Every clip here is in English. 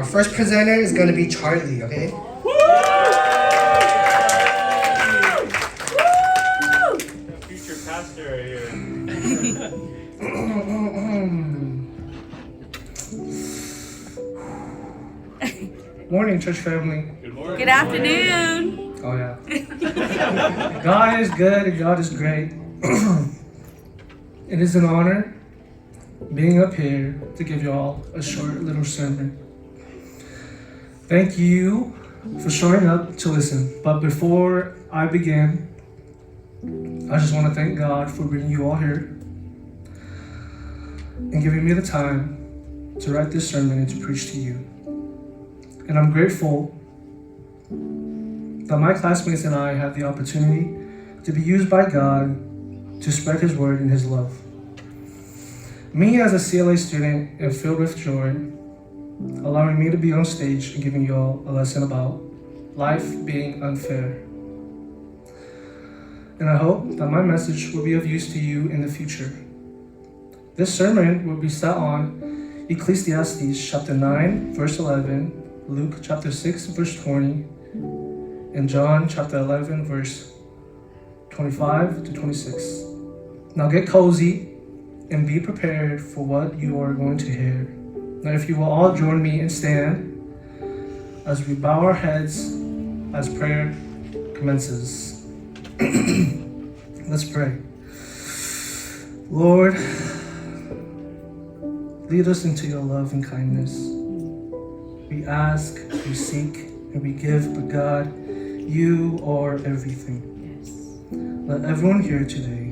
Our first presenter is going to be Charlie, okay? Future pastor right here. Morning, church family. Good morning. Good afternoon. Oh, yeah. God is good and God is great. It is an honor being up here to give you all a short little sermon. Thank you for showing up to listen. But before I begin, I just want to thank God for bringing you all here and giving me the time to write this sermon and to preach to you. And I'm grateful that my classmates and I had the opportunity to be used by God to spread His word and His love. Me as a CLA student am filled with joy, allowing me to be on stage and giving you all a lesson about life being unfair. And I hope that my message will be of use to you in the future. This sermon will be set on Ecclesiastes chapter 9, verse 11, Luke chapter 6, verse 20, and John chapter 11, verse 25 to 26. Now get cozy and be prepared for what you are going to hear. Now if you will all join me and stand as we bow our heads as prayer commences. Let's pray. Lord, lead us into your love and kindness. We ask, we seek, and we give, but God, you are everything. Yes. Let everyone here today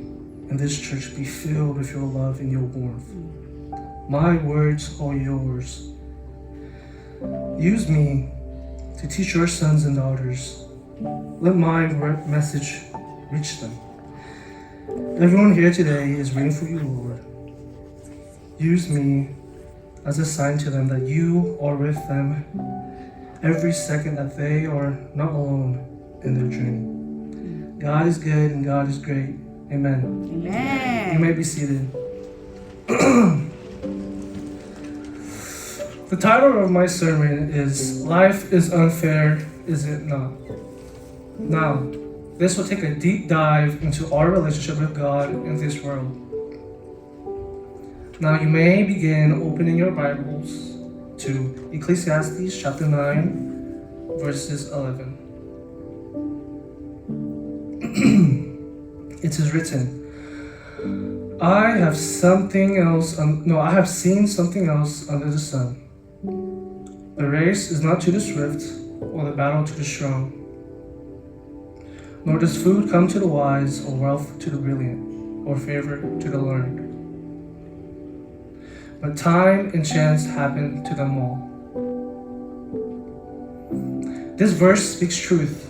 in this church be filled with your love and your warmth. My words are yours. Use me to teach your sons and daughters. Let my message reach them. Everyone here today is waiting for you, Lord. Use me as a sign to them that you are with them every second that they are not alone in their journey. God is good and God is great. Amen. Amen. You may be seated. The title of my sermon is Life is Unfair, Is It Not? Now, this will take a deep dive into our relationship with God in this world. Now, you may begin opening your Bibles to Ecclesiastes chapter 9, verses 11. It is written, I have seen something else under the sun. The race is not to the swift, or the battle to the strong. Nor does food come to the wise, or wealth to the brilliant, or favor to the learned. But time and chance happen to them all. This verse speaks truth.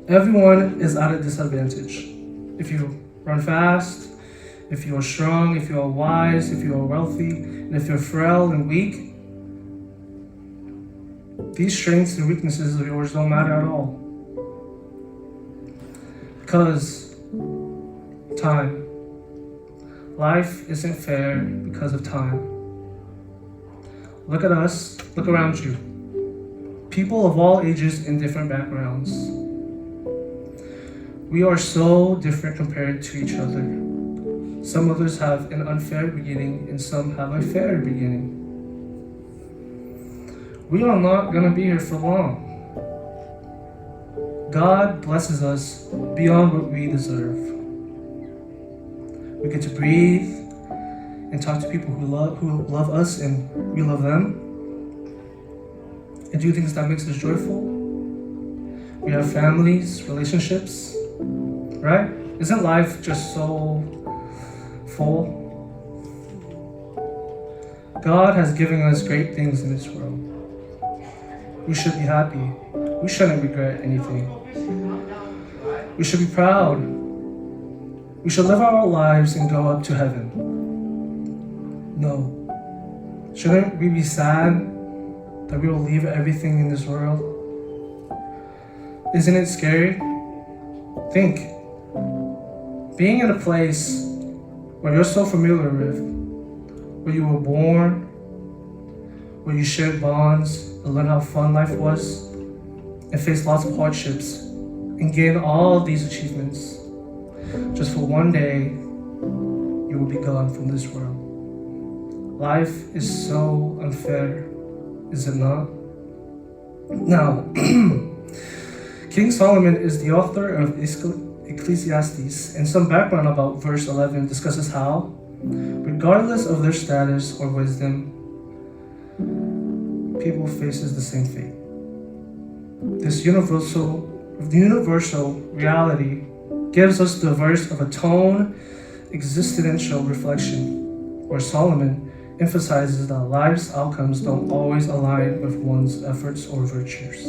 Everyone is at a disadvantage. If you run fast, if you are strong, if you are wise, if you are wealthy, and if you're frail and weak, these strengths and weaknesses of yours don't matter at all. Because time. Life isn't fair because of time. Look at us, look around you. People of all ages and different backgrounds. We are so different compared to each other. Some of us have an unfair beginning and some have a fair beginning. We are not going to be here for long. God blesses us beyond what we deserve. We get to breathe and talk to people who love us and we love them, and do things that makes us joyful. We have families, relationships, right? Isn't life just so full? God has given us great things in this world. We should be happy. We shouldn't regret anything. We should be proud. We should live our lives and go up to heaven. No. Shouldn't we be sad that we will leave everything in this world? Isn't it scary? Think. Being in a place where you're so familiar with, where you were born, where you shared bonds and learned how fun life was, and faced lots of hardships, and gained all these achievements, just for one day, you will be gone from this world. Life is so unfair, is it not? Now, King Solomon is the author of Ecclesiastes, and some background about verse 11 discusses how, regardless of their status or wisdom, people faces the same fate. This universal reality gives us the verse of a tone existential reflection, where Solomon emphasizes that life's outcomes don't always align with one's efforts or virtues.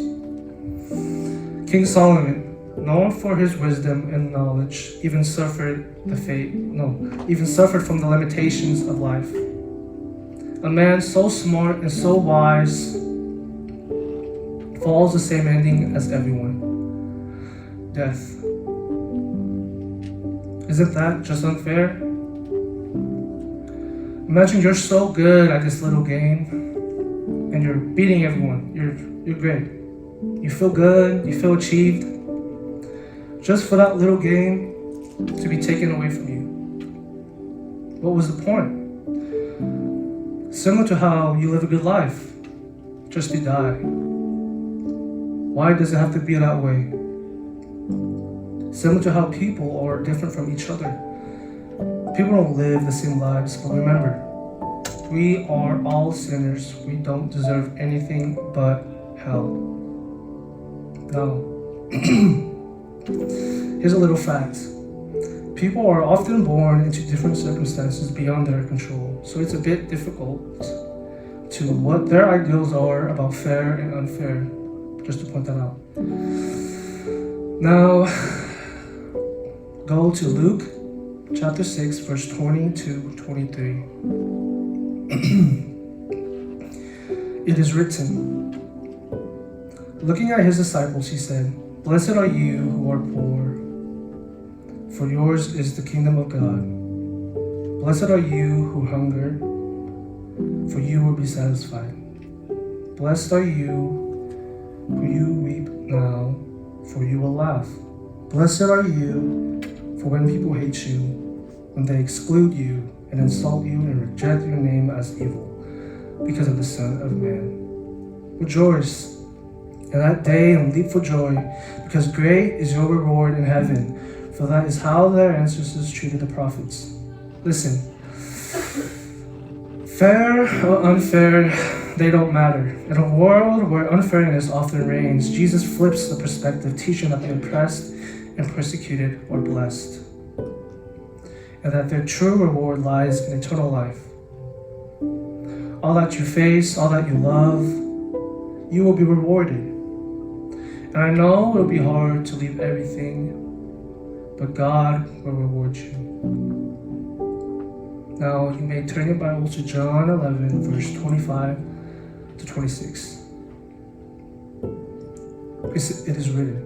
King Solomon, known for his wisdom and knowledge, even suffered from the limitations of life. A man so smart and so wise follows the same ending as everyone: death. Isn't that just unfair? Imagine you're so good at this little game and you're beating everyone. You're great. You feel good, you feel achieved. Just for that little game to be taken away from you. What was the point? Similar to how you live a good life, just to die. Why does it have to be that way? Similar to how people are different from each other. People don't live the same lives, but remember, we are all sinners. We don't deserve anything but hell. Now, here's a little fact. People are often born into different circumstances beyond their control, so it's a bit difficult to what their ideals are about fair and unfair, just to point that out. Now, go to Luke chapter 6, verse 20 to 23. It is written, looking at his disciples, he said, "Blessed are you who are poor, for yours is the kingdom of God. Blessed are you who hunger, for you will be satisfied. Blessed are you who you weep now, for you will laugh. Blessed are you, for when people hate you, when they exclude you and insult you and reject your name as evil, because of the Son of Man. Rejoice in that day and leap for joy, because great is your reward in heaven, for that is how their ancestors treated the prophets." Listen, fair or unfair, they don't matter. In a world where unfairness often reigns, Jesus flips the perspective, teaching that the oppressed and persecuted are blessed, and that their true reward lies in eternal life. All that you face, all that you love, you will be rewarded. And I know it will be hard to leave everything, but God will reward you. Now you may turn your Bible to John 11, verse 25 to 26. It is written,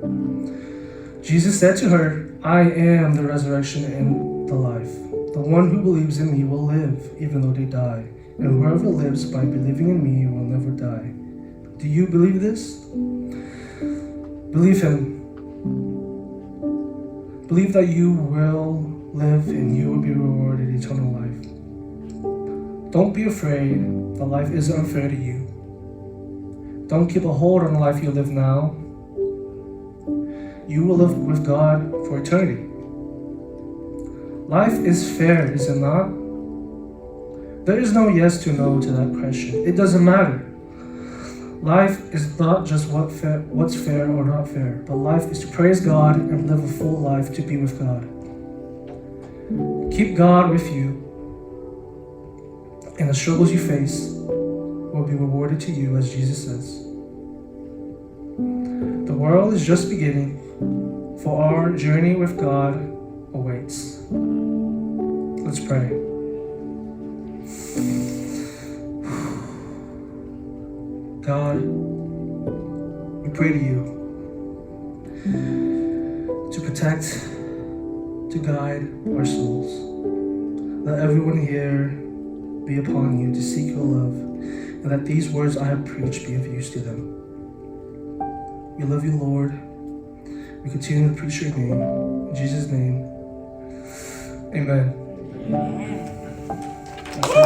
Jesus said to her, "I am the resurrection and the life. The one who believes in me will live, even though they die. And whoever lives by believing in me will never die." Do you believe this? Believe him. Believe that you will live and you will be rewarded eternal life. Don't be afraid that life is unfair to you. Don't keep a hold on the life you live now. You will live with God for eternity. Life is fair, is it not? There is no yes to no to that question. It doesn't matter. Life is not just what's fair or not fair, but life is to praise God and live a full life to be with God. Keep God with you, and the struggles you face will be rewarded to you, as Jesus says. The world is just beginning, for our journey with God awaits. Let's pray. God, we pray to you to protect, to guide our souls. Let everyone here be upon you to seek your love and that these words I have preached be of use to them. We love you, Lord. We continue to preach your name. In Jesus' name, amen. Amen. That's it.